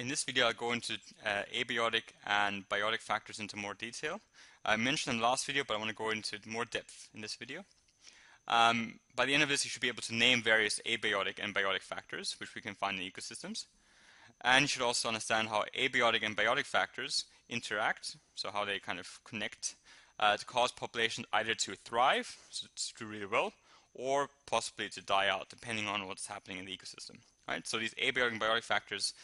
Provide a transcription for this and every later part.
In this video, I'll go into abiotic and biotic factors into more detail. I mentioned in the last video, but I want to go into more depth in this video. By the end of this, you should be able to name various abiotic and biotic factors, which we can find in ecosystems. And you should also understand how abiotic and biotic factors interact, so how they kind of connect to cause populations either to thrive, so to do really well, or possibly to die out, depending on what's happening in the ecosystem. Right? So these abiotic and biotic factors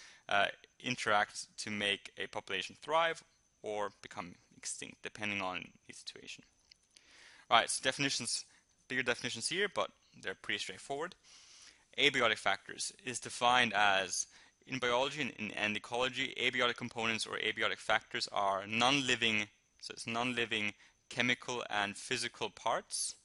interact to make a population thrive or become extinct, depending on the situation. Right, so definitions, bigger definitions here, but they're pretty straightforward. Abiotic factors is defined as, in biology and ecology, abiotic components or abiotic factors are non-living, so it's non-living chemical and physical parts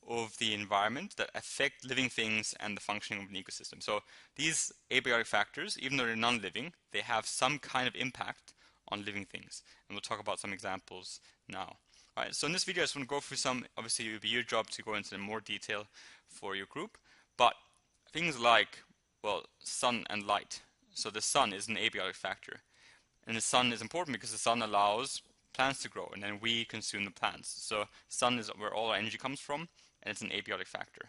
of the environment that affect living things and the functioning of an ecosystem. So these abiotic factors, even though they're non-living, they have some kind of impact on living things. And we'll talk about some examples now. Alright, so in this video I just want to go through some, obviously it will be your job to go into more detail for your group, but things like, well, sun and light. So the sun is an abiotic factor. And the sun is important because the sun allows plants to grow, and then we consume the plants. So sun is where all our energy comes from, and it's an abiotic factor.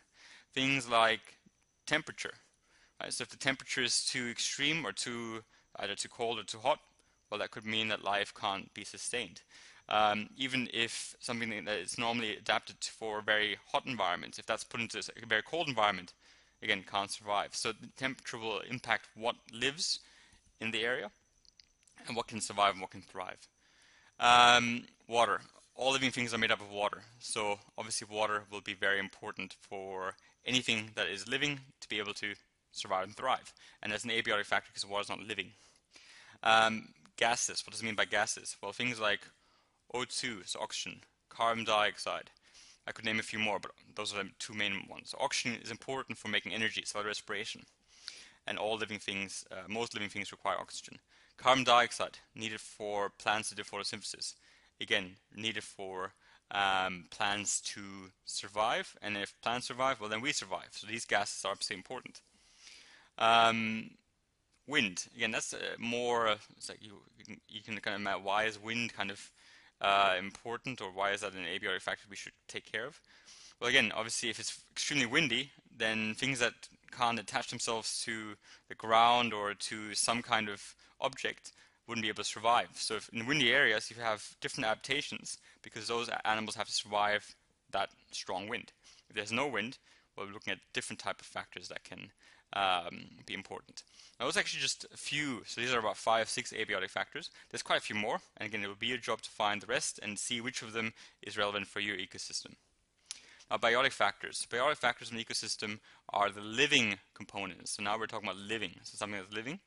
Things like temperature, right? So if the temperature is too extreme or either too cold or too hot, well, that could mean that life can't be sustained. Even if something that is normally adapted for very hot environments, if that's put into a very cold environment, again, can't survive. So the temperature will impact what lives in the area and what can survive and what can thrive. Water. All living things are made up of water, so obviously water will be very important for anything that is living to be able to survive and thrive, and that's an abiotic factor because water is not living. Gases. What does it mean by gases? Well, things like O2, so oxygen, carbon dioxide. I could name a few more, but those are the two main ones. So oxygen is important for making energy, so respiration, and all living things, most living things require oxygen. Carbon dioxide, needed for plants to do photosynthesis. Again, needed for plants to survive, and if plants survive, well then we survive. So these gases are absolutely important. Wind, again, that's more, it's like you can kind of imagine, why is wind kind of important, or why is that an abiotic factor we should take care of? Well, again, obviously if it's extremely windy, then things that can't attach themselves to the ground or to some kind of object wouldn't be able to survive. So if in windy areas you have different adaptations because those animals have to survive that strong wind. If there's no wind, well, we're looking at different type of factors that can be important. Now those are actually just a few, so these are about 5-6 abiotic factors. There's quite a few more, and again it will be your job to find the rest and see which of them is relevant for your ecosystem. Now, biotic factors. Biotic factors in the ecosystem are the living components. So now we're talking about living, so something that's living.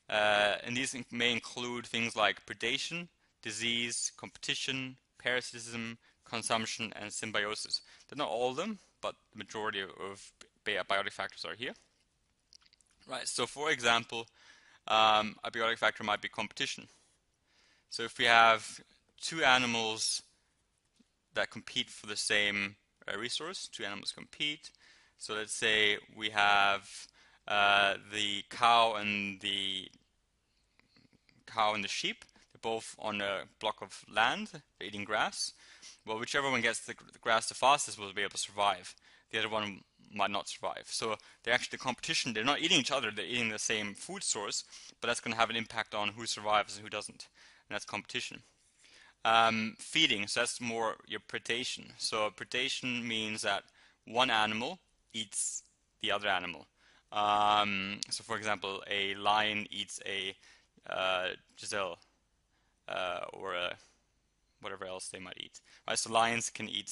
And these may include things like predation, disease, competition, parasitism, consumption, and symbiosis. They're not all of them, but the majority of biotic factors are here. Right. So, for example, a biotic factor might be competition. So, if we have two animals that compete for the same resource, two animals compete. So let's say we have the cow and the sheep. They're both on a block of land. They're eating grass. Well, whichever one gets the grass the fastest will be able to survive. The other one might not survive. So they're actually the competition. They're not eating each other. They're eating the same food source, but that's going to have an impact on who survives and who doesn't. And that's competition. Feeding, so that's more your predation. So predation means that one animal eats the other animal. So for example, a lion eats a gazelle or whatever else they might eat. Right? So lions can eat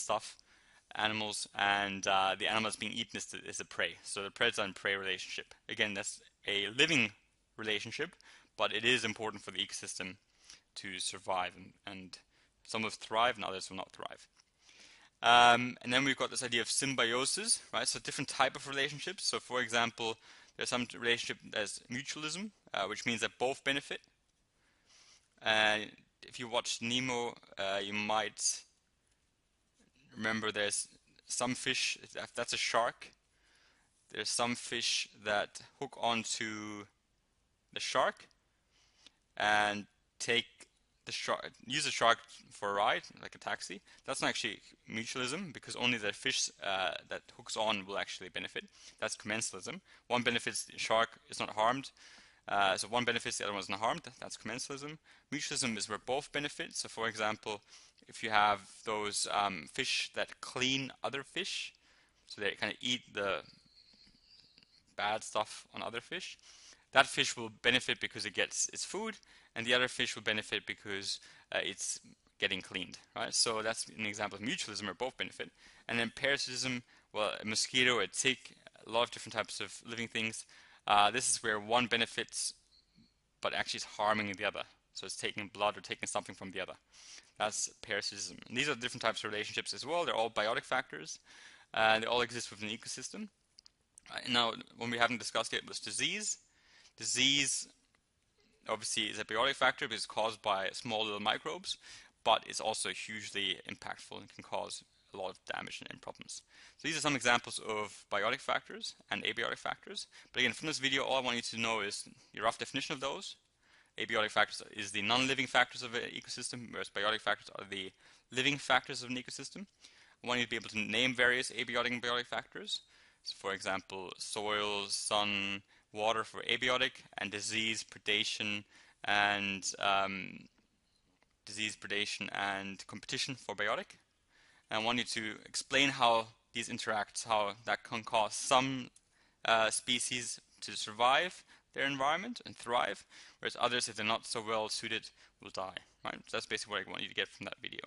animals, and the animal that's being eaten is the prey. So the predator and prey relationship. Again, that's a living relationship, but it is important for the ecosystem to survive, and some will thrive and others will not thrive. And then we've got this idea of symbiosis, right? So different type of relationships. So for example, there's some relationship as mutualism, which means that both benefit. And if you watched Nemo, you might remember there's some fish, if that's a shark, there's some fish that hook onto the shark and take the shark, use the shark for a ride, like a taxi. That's not actually mutualism, because only the fish that hooks on will actually benefit. That's commensalism. One benefits, the shark is not harmed. So one benefits, the other one is not harmed. That's commensalism. Mutualism is where both benefit. So for example, if you have those fish that clean other fish, so they kind of eat the bad stuff on other fish, that fish will benefit because it gets its food, and the other fish will benefit because it's getting cleaned, right? So that's an example of mutualism, where both benefit. And then parasitism, well, a mosquito, a tick, a lot of different types of living things. This is where one benefits, but actually is harming the other. So it's taking blood or taking something from the other. That's parasitism. And these are different types of relationships as well. They're all biotic factors. They all exist within an ecosystem. Now, one we haven't discussed yet was disease. Disease obviously is a biotic factor because it's caused by small little microbes, but it's also hugely impactful and can cause a lot of damage and problems. So these are some examples of biotic factors and abiotic factors. But again, from this video, all I want you to know is the rough definition of those. Abiotic factors is the non-living factors of an ecosystem, whereas biotic factors are the living factors of an ecosystem. I want you to be able to name various abiotic and biotic factors. So for example, soil, sun, water for abiotic, and disease, predation, and competition for biotic. And I want you to explain how these interact, how that can cause some species to survive their environment and thrive, whereas others, if they're not so well suited, will die. Right? So that's basically what I want you to get from that video.